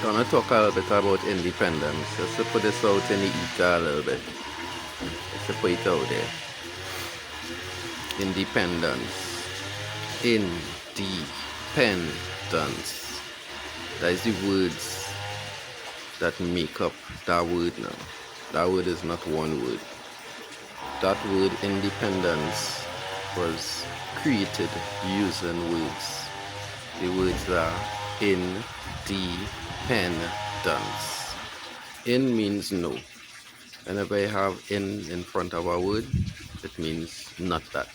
Gonna talk a little bit about independence. Just to put this out in the ether a little bit. Just to put it out there. Independence. Independence. That is the words that make up that word now. That word is not one word. That word independence was created using words. The words are independence. In means no. Whenever I have in front of a word, it means not that.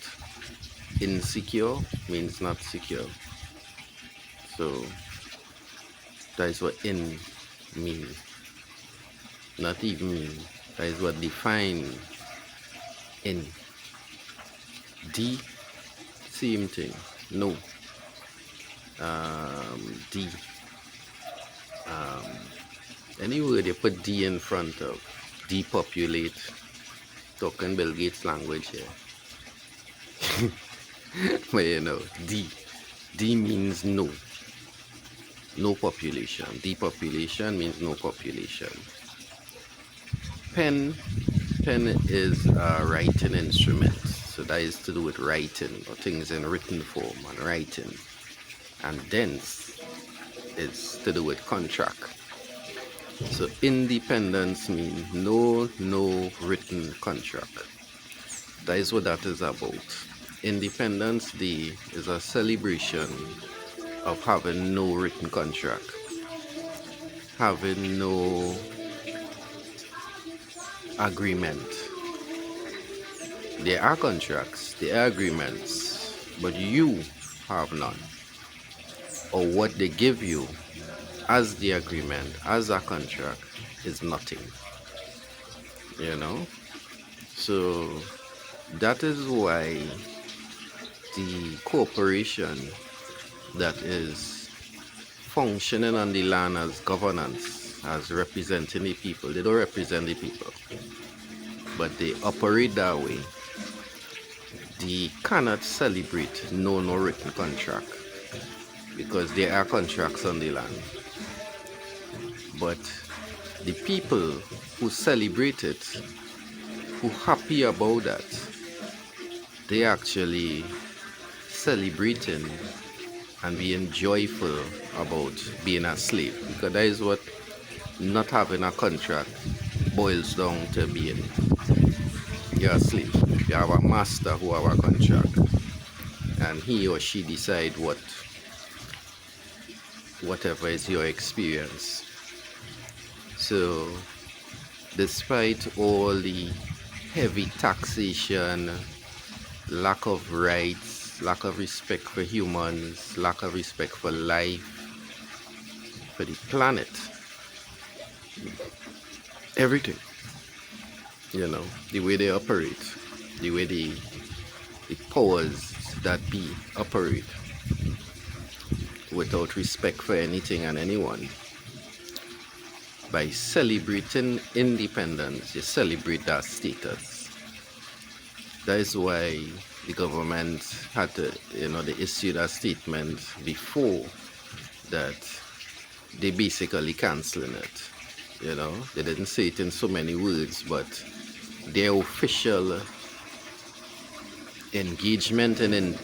Insecure means not secure. So that is what in mean. Not even mean. That is what define in. D, same thing. No. D. Any word you put D in front of, depopulate, talking Bill Gates language here. But you know, D. D means no. No population. Depopulation means no population. Pen is a writing instrument. So that is to do with writing or things in written form and writing. And dense is to do with contract. So independence means no written contract. That is what that is about. Independence Day is a celebration of having no written contract, having no agreement. There are contracts, there are agreements, but you have none. Or what they give you as the agreement, as a contract, is nothing. You know? So that is why the corporation that is functioning on the land as governance, as representing the people, they don't represent the people, but they operate that way. They cannot celebrate no written contract because there are contracts on the land. But the people who celebrate it, who happy about that, they actually celebrating and being joyful about being a slave, because that is what not having a contract boils down to being. You're a slave. You have a master who have a contract, and he or she decide whatever is your experience. So despite all the heavy taxation, lack of rights, lack of respect for humans, lack of respect for life, for the planet, everything, you know, the way they operate, the way the powers that be operate without respect for anything and anyone. By celebrating independence, you celebrate that status. That is why the government had to, they issued a statement before that they basically canceling it. They didn't say it in so many words, but their official engagement in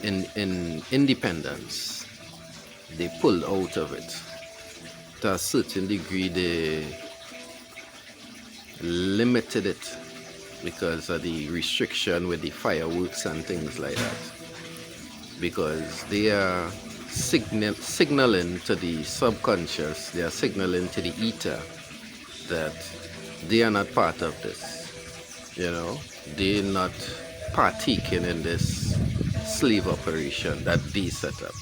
independence, they pulled out of it. To a certain degree, they limited it because of the restriction with the fireworks and things like that, because they are signaling to the subconscious, they are signaling to the ether that they are not part of this. They're not partaking in this slave operation that they set up.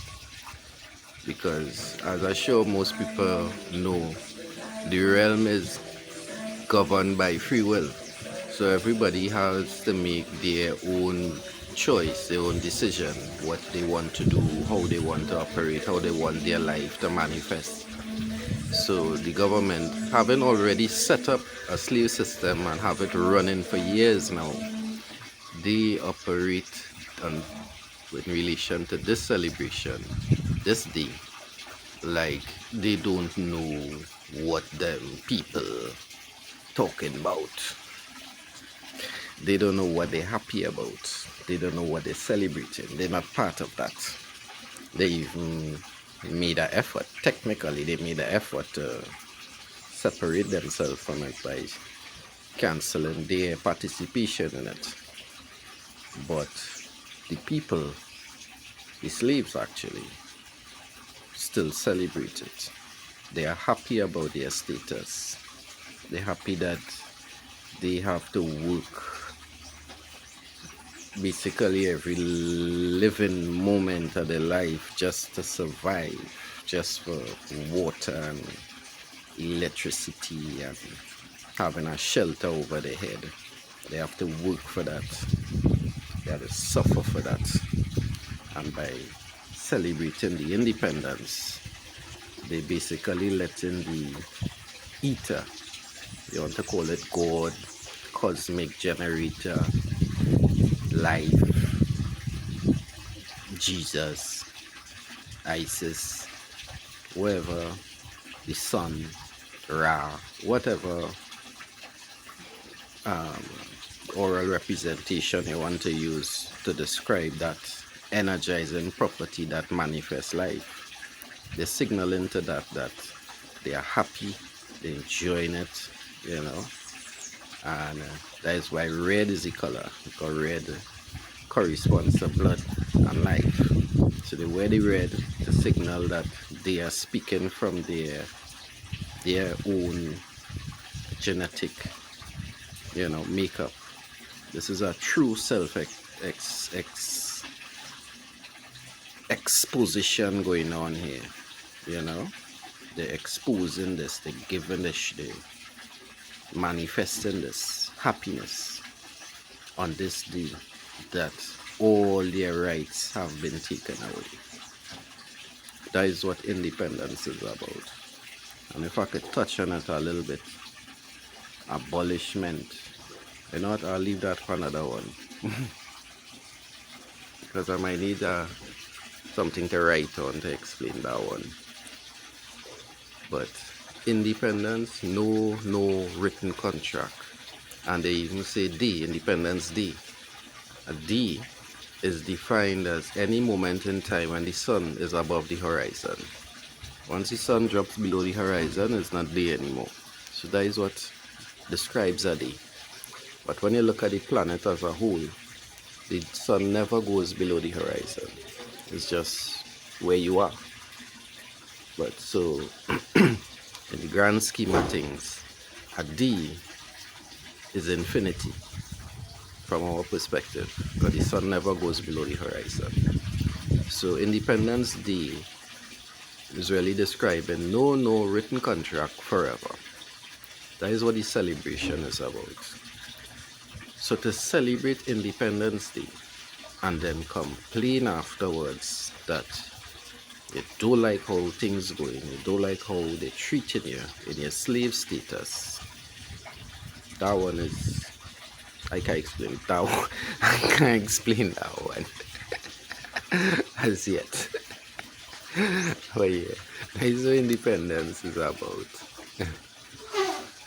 Because as I'm sure most people know, the realm is governed by free will. So everybody has to make their own choice, their own decision, what they want to do, how they want to operate, how they want their life to manifest. So the government, having already set up a slave system and have it running for years now, they operate in relation to this celebration, this day, like they don't know what them people talking about. They don't know what they're happy about. They don't know what they're celebrating. They're not part of that. They even made an effort. Technically, they made an effort to separate themselves from it by canceling their participation in it. But the people, the slaves actually, still celebrate it. They are happy about their status. They're happy that they have to work basically every living moment of their life just to survive, just for water and electricity and having a shelter over their head. They have to work for that. They have to suffer for that. And by celebrating the independence, they basically letting the ether, you want to call it God, cosmic generator, life, Jesus, Isis, whoever, the sun, Ra, whatever oral representation you want to use to describe that energizing property that manifests life. They're signaling to that they are happy, they're enjoying it, you know, and that is why red is the color, because red corresponds to blood and life. So they wear the red to signal that they are speaking from their own genetic, you know, makeup. This is a true self exposition going on here, you know. They're exposing this, they're giving this, they're manifesting this happiness on this day that all their rights have been taken away. That is what independence is about. And if I could touch on it a little bit, abolishment, you know what, I'll leave that for another one. Because I might need something to write on to explain that one. But independence, no written contract. And they even say D, Independence Day. A D is defined as any moment in time when the sun is above the horizon. Once the sun drops below the horizon, it's not day anymore. So that is what describes a day. But when you look at the planet as a whole, the sun never goes below the horizon. It's just where you are. But so, in the grand scheme of things, a day is infinity from our perspective, because the sun never goes below the horizon. So Independence Day is really describing no written contract forever. That is what the celebration is about. So to celebrate Independence Day and then complain afterwards that you don't like how things going, you don't like how they're treating you in your slave status, that one is, I can't explain that one. I can't explain that one as yet. But yeah, that is what independence is about.